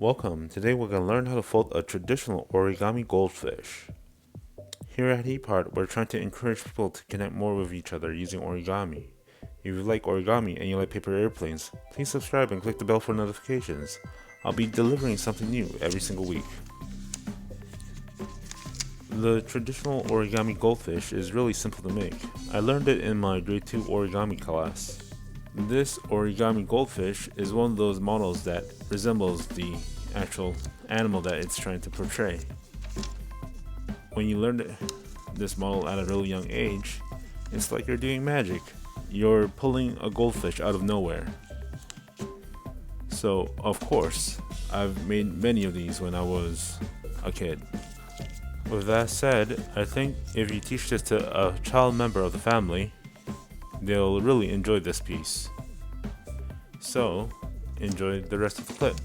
Welcome. Today we're going to learn how to fold a traditional origami goldfish. Here at Heap Art, we're trying to encourage people to connect more with each other using origami. If you like origami and you like paper airplanes, please subscribe and click the bell for notifications. I'll be delivering something new every single week. The traditional origami goldfish is really simple to make. I learned it in my grade 2 origami class. This origami goldfish is one of those models that resembles the actual animal that it's trying to portray. When you learn this model at a really young age, it's like you're doing magic. You're pulling a goldfish out of nowhere. So, of course, I've made many of these when I was a kid. With that said, I think if you teach this to a child member of the family, they'll really enjoy this piece. So, enjoy the rest of the clip.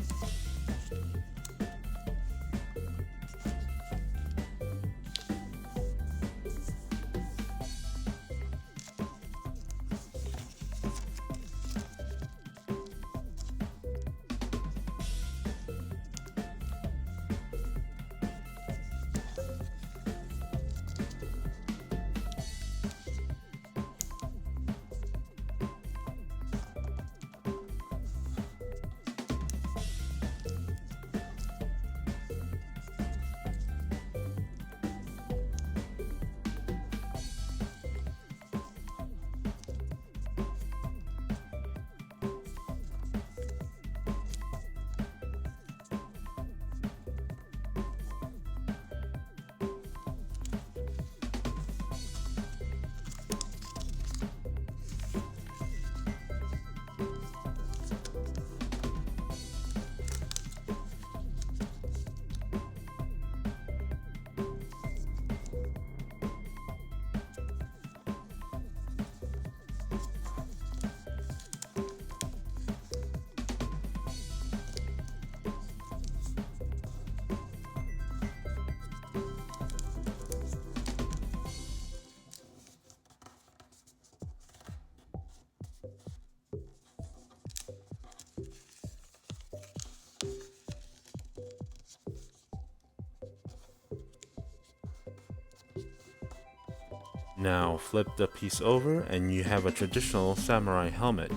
Now flip the piece over and you have a traditional samurai helmet.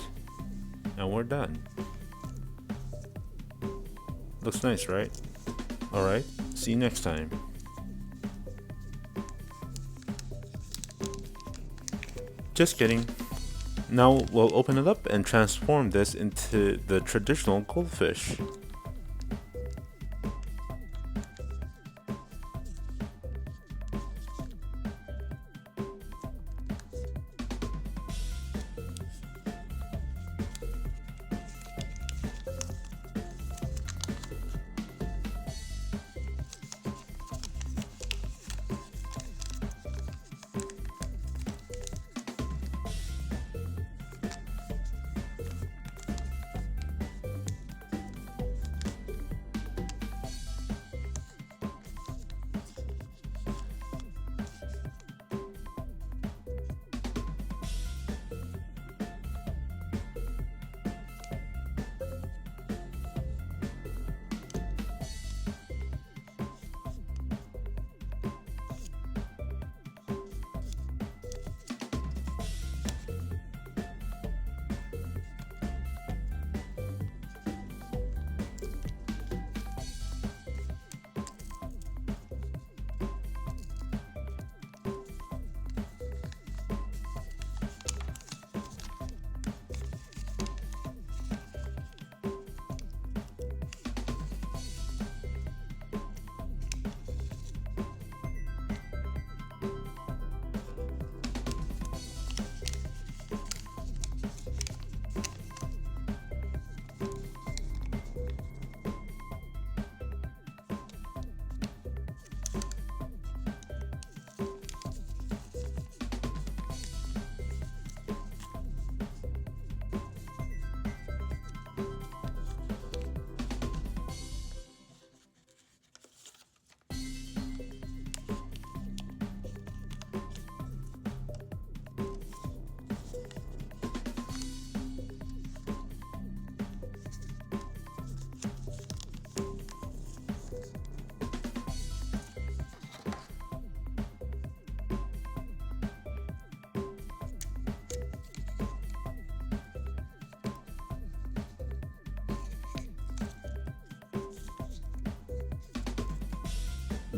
And we're done. Looks nice, right? Alright, see you next time. Just kidding. Now we'll open it up and transform this into the traditional goldfish.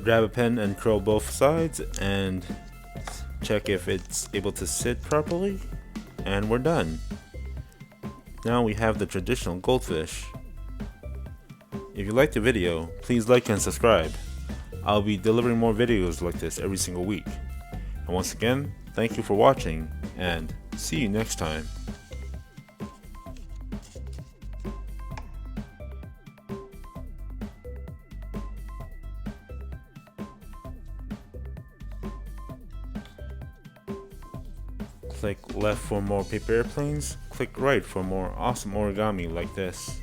Grab a pen and curl both sides and check if it's able to sit properly, and we're done. Now we have the traditional goldfish. If you liked the video, please like and subscribe. I'll be delivering more videos like this every single week. And once again, thank you for watching, and see you next time. Click left for more paper airplanes, click right for more awesome origami like this.